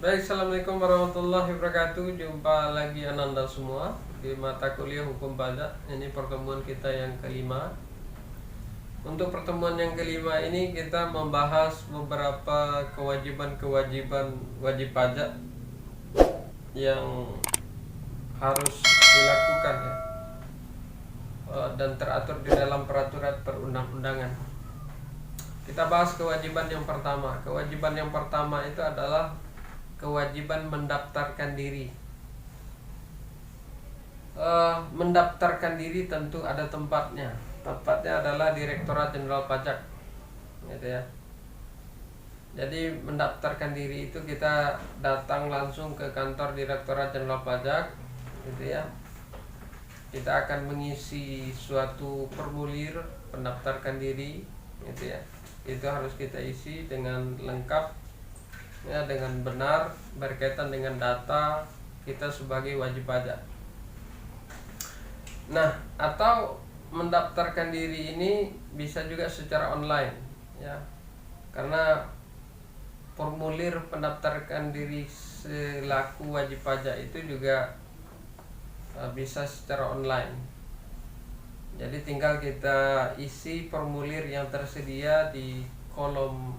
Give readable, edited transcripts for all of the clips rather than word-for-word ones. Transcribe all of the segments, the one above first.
Baik, Assalamualaikum warahmatullahi wabarakatuh. Jumpa lagi Ananda semua di mata kuliah hukum pajak. Ini pertemuan kita yang kelima. Untuk pertemuan yang kelima ini kita membahas beberapa kewajiban-kewajiban wajib pajak yang harus dilakukan ya, dan teratur di dalam peraturan perundang-undangan. Kita bahas kewajiban yang pertama. Kewajiban yang pertama itu adalah kewajiban mendaftarkan diri. Mendaftarkan diri tentu ada tempatnya. Tempatnya adalah Direktorat Jenderal Pajak, gitu ya. Jadi mendaftarkan diri itu kita datang langsung ke kantor Direktorat Jenderal Pajak, gitu ya. Kita akan mengisi suatu formulir pendaftarkan diri, gitu ya. Itu harus kita isi dengan lengkap, ya, dengan benar berkaitan dengan data kita sebagai wajib pajak. Nah, atau mendaftarkan diri ini bisa juga secara online, ya, karena formulir pendaftarkan diri selaku wajib pajak itu juga bisa secara online. Jadi tinggal kita isi formulir yang tersedia di kolom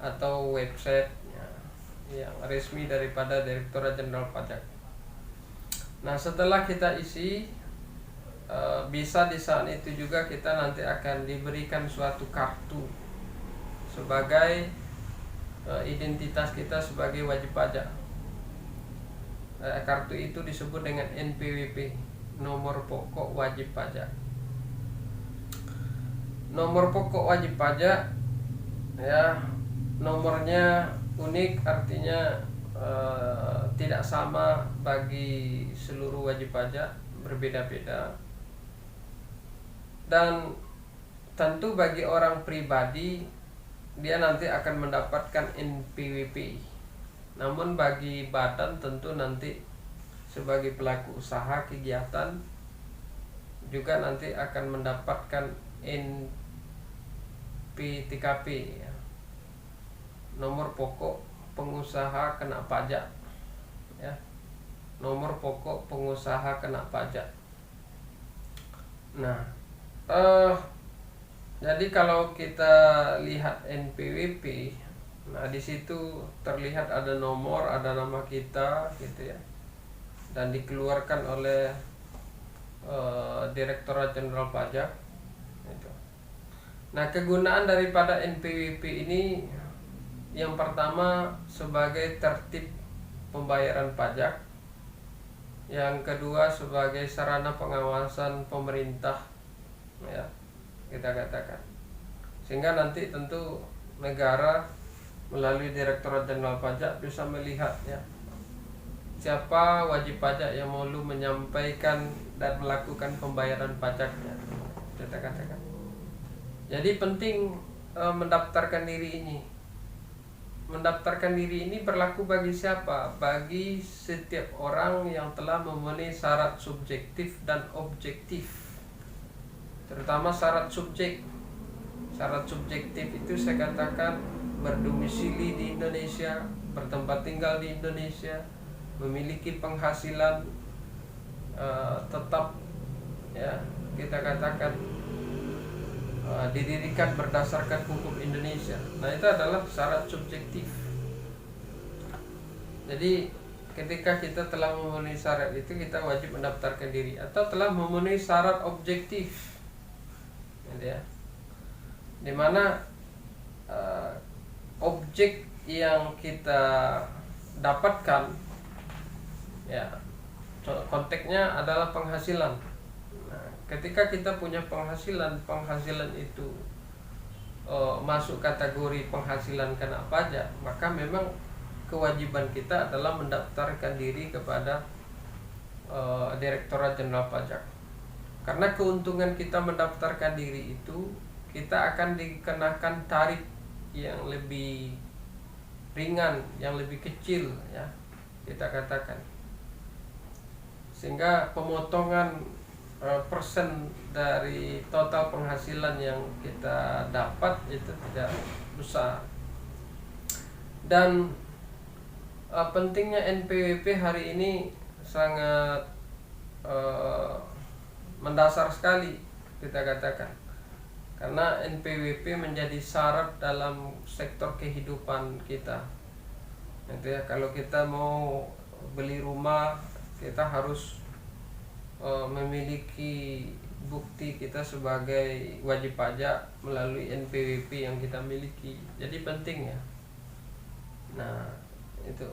atau website yang resmi daripada Direktorat Jenderal Pajak. Nah, setelah kita isi, bisa di saat itu juga kita nanti akan diberikan suatu kartu sebagai identitas kita sebagai wajib pajak. Kartu itu disebut dengan NPWP, nomor pokok wajib pajak. Nomor pokok wajib pajak, ya, nomornya unik, artinya tidak sama bagi seluruh wajib pajak, berbeda-beda. Dan tentu bagi orang pribadi dia nanti akan mendapatkan NPWP. Namun bagi badan tentu nanti sebagai pelaku usaha kegiatan juga nanti akan mendapatkan NPTKP, ya, nomor pokok pengusaha kena pajak, ya, nomor pokok pengusaha kena pajak. Nah, jadi kalau kita lihat NPWP, nah di situ terlihat ada nomor, ada nama kita, gitu ya, dan dikeluarkan oleh Direktorat Jenderal Pajak, gitu. Nah, kegunaan daripada NPWP ini yang pertama sebagai tertib pembayaran pajak, yang kedua sebagai sarana pengawasan pemerintah, ya, kita katakan, sehingga nanti tentu negara melalui Direktorat Jenderal Pajak bisa melihat, ya, siapa wajib pajak yang mau menyampaikan dan melakukan pembayaran pajaknya, kita katakan. Jadi penting mendaftarkan diri ini. Mendaftarkan diri ini berlaku bagi siapa? Bagi setiap orang yang telah memenuhi syarat subjektif dan objektif. Terutama syarat subjek. Syarat subjektif itu saya katakan berdomisili di Indonesia, bertempat tinggal di Indonesia, memiliki penghasilan tetap, ya, kita katakan didirikan berdasarkan hukum Indonesia. Nah, itu adalah syarat subjektif. Jadi ketika kita telah memenuhi syarat itu, kita wajib mendaftarkan diri. Atau telah memenuhi syarat objektif, gitu ya, dimana objek yang kita dapatkan, ya, konteksnya adalah penghasilan. Nah, ketika kita punya penghasilan itu masuk kategori penghasilan kena pajak, maka memang kewajiban kita adalah mendaftarkan diri kepada Direktorat Jenderal Pajak. Karena keuntungan kita mendaftarkan diri itu, kita akan dikenakan tarif yang lebih ringan, yang lebih kecil, ya, kita katakan, sehingga pemotongan persen dari total penghasilan yang kita dapat itu tidak besar. Dan Pentingnya NPWP hari ini sangat mendasar sekali kita katakan, karena NPWP menjadi syarat dalam sektor kehidupan kita. Itu ya, kalau kita mau beli rumah kita harus memiliki bukti kita sebagai wajib pajak melalui NPWP yang kita miliki. Jadi penting ya. Nah, itu.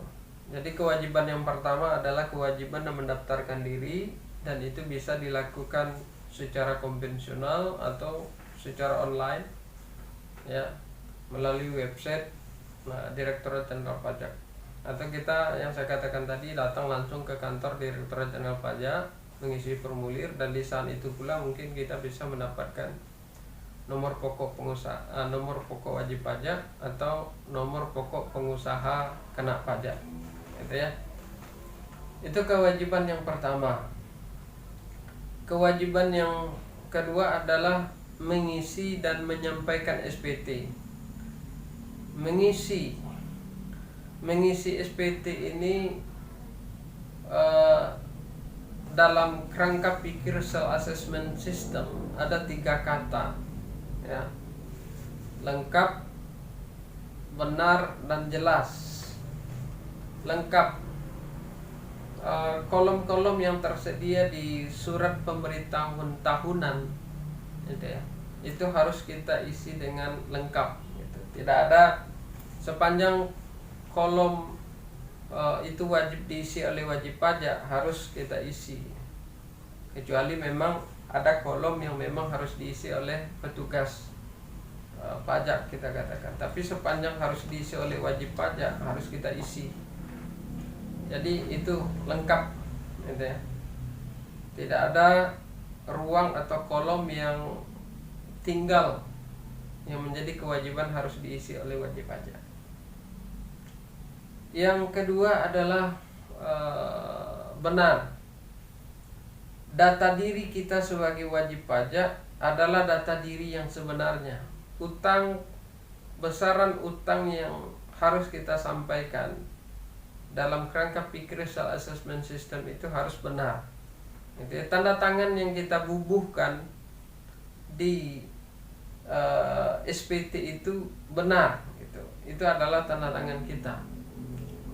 Jadi kewajiban yang pertama adalah kewajiban mendaftarkan diri, dan itu bisa dilakukan secara konvensional atau secara online ya, melalui website Direktorat Jenderal Pajak, atau kita yang saya katakan tadi datang langsung ke kantor Direktorat Jenderal Pajak mengisi formulir, dan di saat itu pula mungkin kita bisa mendapatkan nomor pokok pengusaha, nomor pokok wajib pajak atau nomor pokok pengusaha kena pajak, gitu ya. Itu kewajiban yang pertama. Kewajiban yang kedua adalah mengisi dan menyampaikan SPT. Mengisi SPT ini dalam kerangka pikir self assessment system ada 3 kata ya: lengkap, benar, dan jelas. Lengkap, kolom-kolom yang tersedia di surat pemberitahuan tahunan gitu ya, itu harus kita isi dengan lengkap gitu. Tidak ada sepanjang kolom itu wajib diisi oleh wajib pajak harus kita isi, kecuali memang ada kolom yang memang harus diisi oleh petugas pajak kita katakan. Tapi sepanjang harus diisi oleh wajib pajak harus kita isi. Jadi itu lengkap gitu ya. Tidak ada ruang atau kolom yang tinggal yang menjadi kewajiban harus diisi oleh wajib pajak. Yang kedua adalah benar. Data diri kita sebagai wajib pajak adalah data diri yang sebenarnya. Utang, besaran utang yang harus kita sampaikan dalam kerangka pikir self assessment system itu harus benar. Gitu ya. Tanda tangan yang kita bubuhkan di SPT itu benar gitu. Itu adalah tanda tangan kita.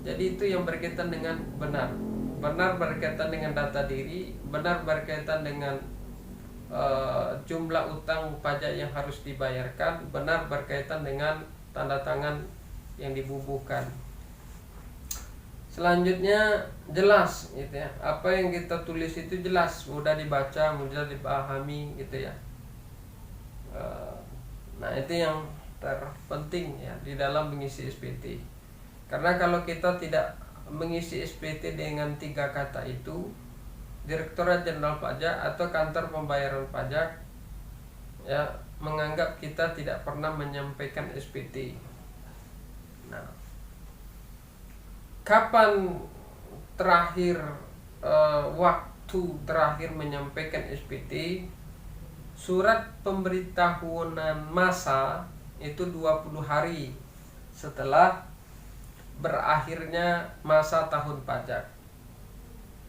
Jadi itu yang berkaitan dengan benar. Benar berkaitan dengan data diri, benar berkaitan dengan jumlah utang pajak yang harus dibayarkan, benar berkaitan dengan tanda tangan yang dibubuhkan. Selanjutnya jelas gitu ya. Apa yang kita tulis itu jelas, mudah dibaca, mudah dipahami gitu ya. Nah, itu yang terpenting ya di dalam mengisi SPT. Karena kalau kita tidak mengisi SPT dengan 3 kata itu, Direktorat Jenderal Pajak atau kantor pembayaran pajak ya menganggap kita tidak pernah menyampaikan SPT. Nah, kapan terakhir waktu terakhir menyampaikan SPT? Surat pemberitahuan masa itu 20 hari setelah berakhirnya masa tahun pajak.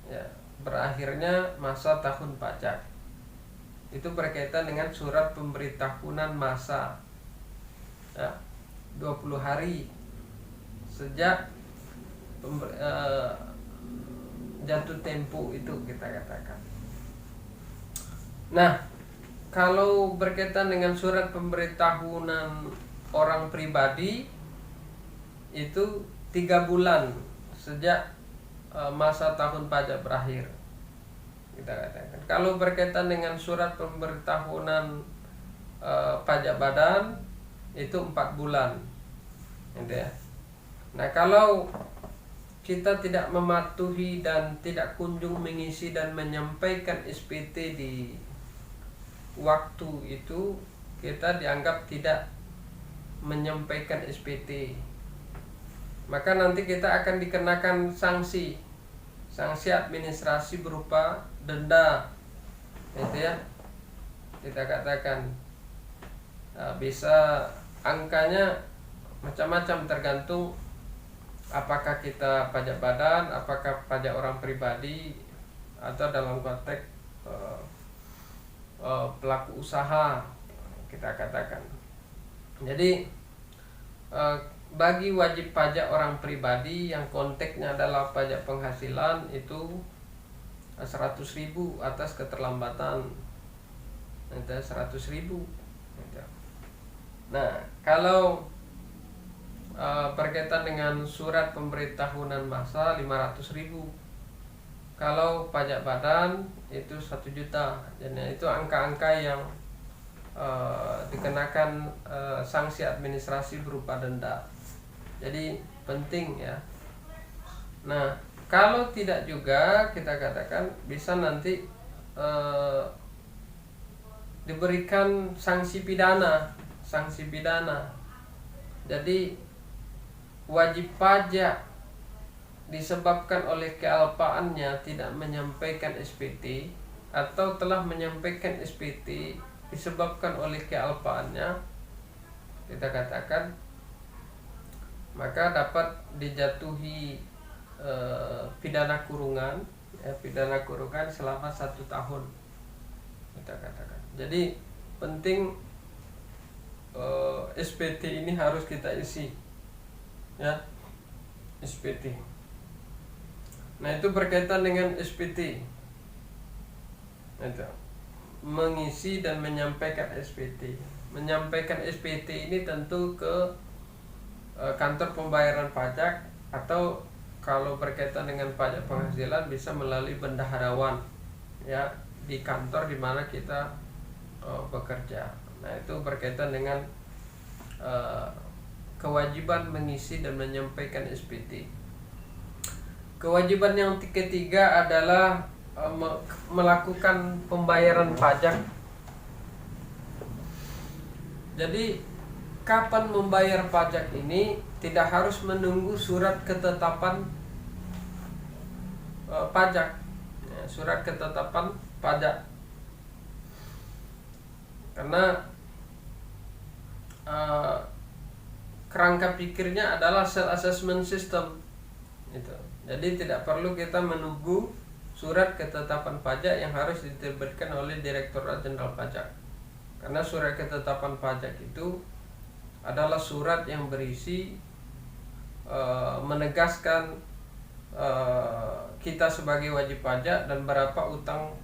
Ya, berakhirnya masa tahun pajak. Itu berkaitan dengan surat pemberitahuan masa. Ya, 20 hari sejak jatuh tempo itu kita katakan. Nah, kalau berkaitan dengan surat pemberitahuan orang pribadi itu 3 bulan sejak masa tahun pajak berakhir kita katakan. Kalau berkaitan dengan surat pemberitahuan pajak badan itu 4 bulan gitu ya. Nah, kalau kita tidak mematuhi dan tidak kunjung mengisi dan menyampaikan SPT di waktu itu, kita dianggap tidak menyampaikan SPT. Maka nanti kita akan dikenakan sanksi administrasi berupa denda, gitu ya. Kita katakan bisa angkanya macam-macam tergantung apakah kita pajak badan, apakah pajak orang pribadi, atau dalam konteks pelaku usaha kita katakan. Jadi bagi wajib pajak orang pribadi yang konteksnya adalah pajak penghasilan itu 100.000 atas keterlambatan, 100.000. Nah, kalau berkaitan dengan surat pemberitahuan masa 500.000. Kalau pajak badan itu 1 juta. Jadi itu angka-angka yang dikenakan sanksi administrasi berupa denda. Jadi penting ya. Nah, kalau tidak juga kita katakan bisa nanti diberikan sanksi pidana. Jadi wajib pajak disebabkan oleh kealpaannya tidak menyampaikan SPT atau telah menyampaikan SPT disebabkan oleh kealpaannya, kita katakan maka dapat dijatuhi pidana kurungan, pidana kurungan selama 1 tahun, kita katakan. Jadi penting SPT ini harus kita isi, ya, SPT. Nah, itu berkaitan dengan SPT. Itu mengisi dan menyampaikan SPT. Menyampaikan SPT ini tentu ke kantor pembayaran pajak, atau kalau berkaitan dengan pajak penghasilan bisa melalui bendaharawan, ya, di kantor di mana kita bekerja. Nah, itu berkaitan dengan kewajiban mengisi dan menyampaikan SPT. Kewajiban yang ketiga adalah melakukan pembayaran pajak. Jadi kapan membayar pajak ini tidak harus menunggu surat ketetapan pajak, ya, surat ketetapan pajak, karena kerangka pikirnya adalah self assessment system itu. Jadi tidak perlu kita menunggu surat ketetapan pajak yang harus diterbitkan oleh Direktorat Jenderal Pajak, karena surat ketetapan pajak itu adalah surat yang berisi menegaskan kita sebagai wajib pajak dan berapa utang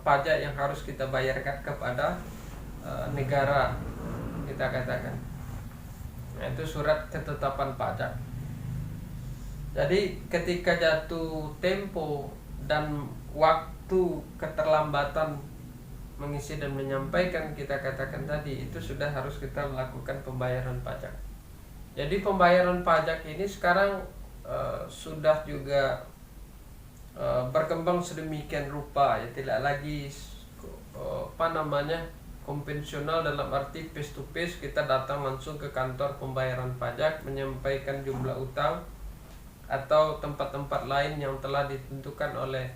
pajak yang harus kita bayarkan kepada negara, kita katakan. Nah, itu surat ketetapan pajak. Jadi ketika jatuh tempo dan waktu keterlambatan mengisi dan menyampaikan, kita katakan tadi, itu sudah harus kita melakukan pembayaran pajak. Jadi pembayaran pajak ini sekarang sudah juga berkembang sedemikian rupa, ya, tidak lagi konvensional dalam arti face to face, kita datang langsung ke kantor pembayaran pajak menyampaikan jumlah utang atau tempat-tempat lain yang telah ditentukan oleh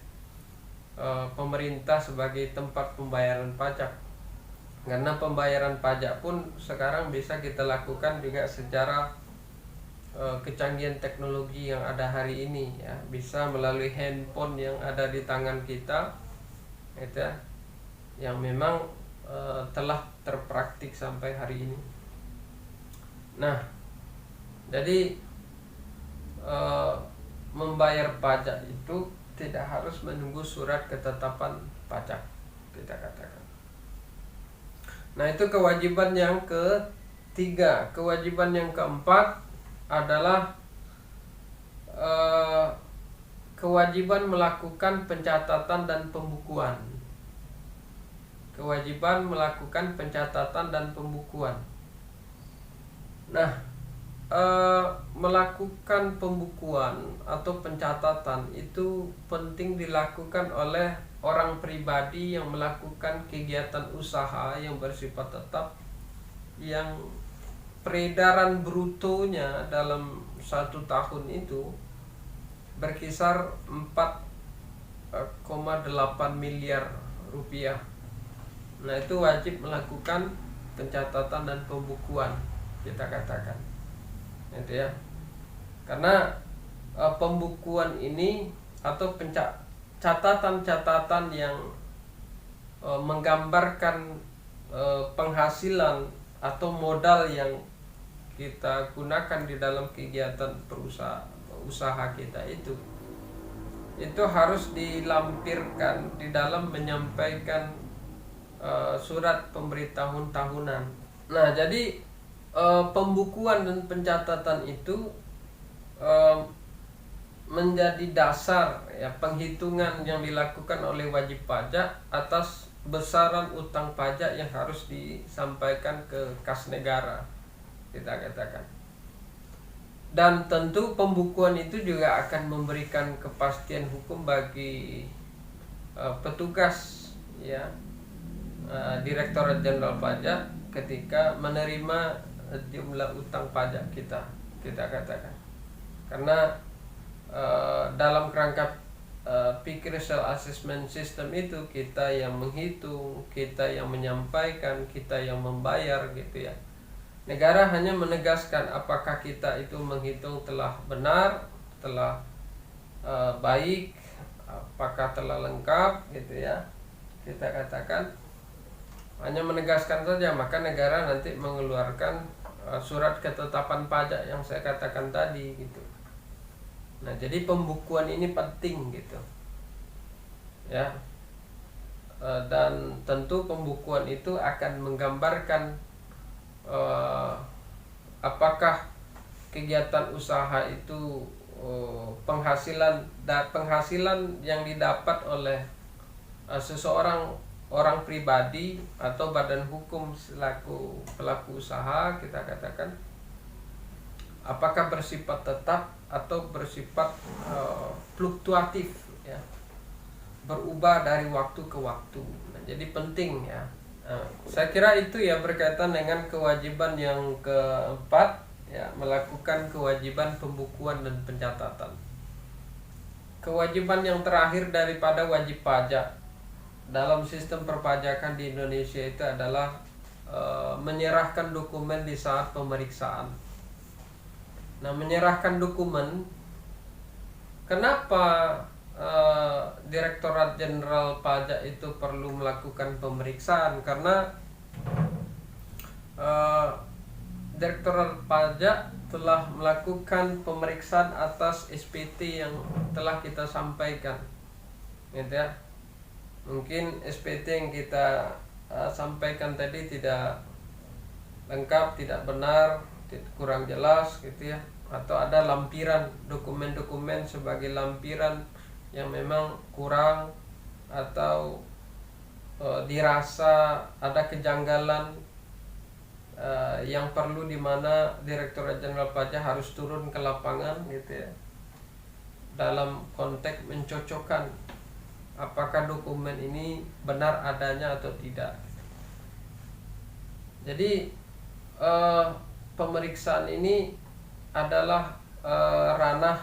pemerintah sebagai tempat pembayaran pajak. Karena pembayaran pajak pun sekarang bisa kita lakukan juga secara kecanggihan teknologi yang ada hari ini, ya, bisa melalui handphone yang ada di tangan kita, gitu ya, yang memang telah terpraktik sampai hari ini. Nah, jadi membayar pajak itu tidak harus menunggu surat ketetapan pajak, kita katakan. Nah, itu kewajiban yang ketiga. Kewajiban yang keempat adalah kewajiban melakukan pencatatan dan pembukuan. Kewajiban melakukan pencatatan dan pembukuan. Nah, melakukan pembukuan atau pencatatan itu penting dilakukan oleh orang pribadi yang melakukan kegiatan usaha yang bersifat tetap, yang peredaran brutonya dalam 1 tahun itu berkisar 4,8 miliar rupiah. Nah, itu wajib melakukan pencatatan dan pembukuan, kita katakan, itu ya. Karena pembukuan ini atau catatan-catatan yang menggambarkan penghasilan atau modal yang kita gunakan di dalam kegiatan usaha kita itu harus dilampirkan di dalam menyampaikan surat pemberitahuan tahunan. Nah, jadi pembukuan dan pencatatan itu menjadi dasar ya penghitungan yang dilakukan oleh wajib pajak atas besaran utang pajak yang harus disampaikan ke kas negara, kita katakan. Dan tentu pembukuan itu juga akan memberikan kepastian hukum bagi petugas ya Direktorat Jenderal Pajak ketika menerima jumlah utang pajak kita katakan. Karena dalam kerangka Pikir Self Assessment System itu kita yang menghitung, kita yang menyampaikan, kita yang membayar gitu ya. Negara hanya menegaskan apakah kita itu menghitung telah benar, telah baik, apakah telah lengkap gitu ya. Kita katakan hanya menegaskan saja, maka negara nanti mengeluarkan surat ketetapan pajak yang saya katakan tadi gitu. Nah, jadi pembukuan ini penting gitu ya, dan tentu pembukuan itu akan menggambarkan apakah kegiatan usaha itu penghasilan yang didapat oleh seseorang, orang pribadi atau badan hukum selaku pelaku usaha, kita katakan, apakah bersifat tetap atau bersifat fluktuatif ya, berubah dari waktu ke waktu. Nah, jadi penting ya. Saya kira itu ya berkaitan dengan kewajiban yang keempat ya, melakukan kewajiban pembukuan dan pencatatan. Kewajiban yang terakhir daripada wajib pajak dalam sistem perpajakan di Indonesia itu adalah menyerahkan dokumen di saat pemeriksaan. Nah, menyerahkan dokumen, kenapa Direktorat Jenderal Pajak itu perlu melakukan pemeriksaan? Karena Direktorat Pajak telah melakukan pemeriksaan atas SPT yang telah kita sampaikan, gitu ya. Mungkin SPT yang kita sampaikan tadi tidak lengkap, tidak benar, kurang jelas gitu ya, atau ada lampiran dokumen-dokumen sebagai lampiran yang memang kurang atau dirasa ada kejanggalan yang perlu, di mana Direktorat Jenderal Pajak harus turun ke lapangan gitu ya, dalam konteks mencocokkan apakah dokumen ini benar adanya atau tidak. Jadi pemeriksaan ini adalah ranah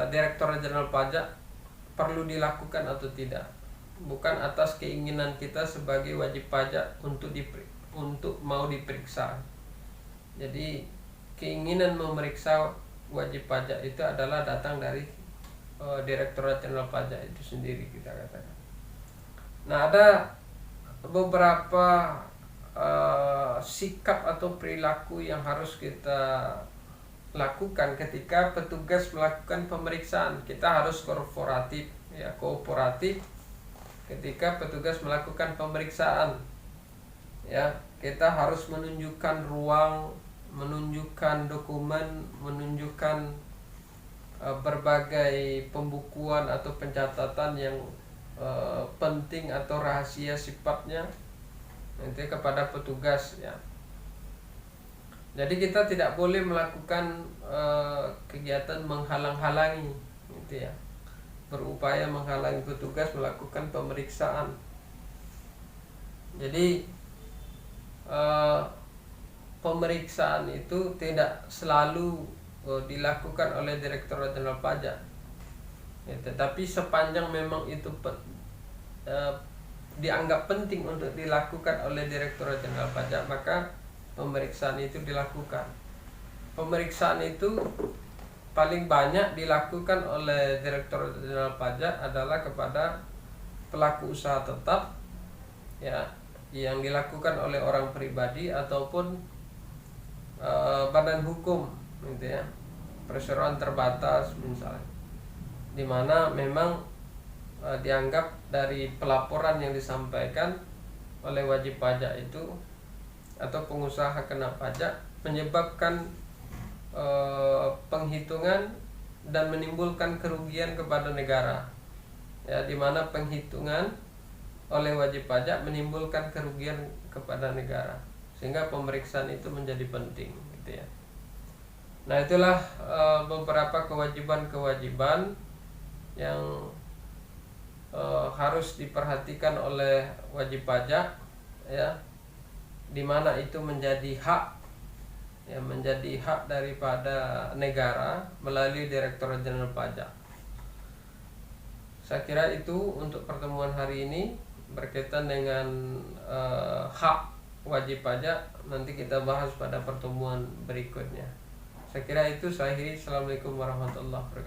Direktorat Jenderal Pajak perlu dilakukan atau tidak, bukan atas keinginan kita sebagai wajib pajak untuk mau diperiksa. Jadi keinginan memeriksa wajib pajak itu adalah datang dari Direktorat Jenderal Pajak itu sendiri, kita katakan. Nah, ada beberapa sikap atau perilaku yang harus kita lakukan ketika petugas melakukan pemeriksaan. Kita harus kooperatif ketika petugas melakukan pemeriksaan ya. Kita harus menunjukkan ruang, menunjukkan dokumen, menunjukkan berbagai pembukuan atau pencatatan yang penting atau rahasia sifatnya nanti kepada petugas ya. Jadi kita tidak boleh melakukan kegiatan menghalang-halangi gitu ya, berupaya menghalangi petugas melakukan pemeriksaan. Jadi pemeriksaan itu tidak selalu dilakukan oleh Direktorat Jenderal Pajak ya, tetapi sepanjang memang itu dianggap penting untuk dilakukan oleh Direktorat Jenderal Pajak, maka pemeriksaan itu dilakukan. pemeriksaan itu paling banyak dilakukan oleh Direktorat Jenderal Pajak adalah kepada pelaku usaha tetap, ya, yang dilakukan oleh orang pribadi ataupun badan hukum, gitu ya, perseroan terbatas misalnya, dimana memang dianggap dari pelaporan yang disampaikan oleh wajib pajak itu atau pengusaha kena pajak menyebabkan penghitungan dan menimbulkan kerugian kepada negara, ya, dimana penghitungan oleh wajib pajak menimbulkan kerugian kepada negara, sehingga pemeriksaan itu menjadi penting, gitu ya. Nah, itulah beberapa kewajiban-kewajiban yang harus diperhatikan oleh wajib pajak, ya, dimana itu menjadi hak, ya, menjadi hak daripada negara melalui Direktorat Jenderal Pajak. Saya kira itu untuk pertemuan hari ini berkaitan dengan hak wajib pajak. Nanti kita bahas pada pertemuan berikutnya. Saya kira itu. Saya akhiri. Assalamualaikum warahmatullahi wabarakatuh.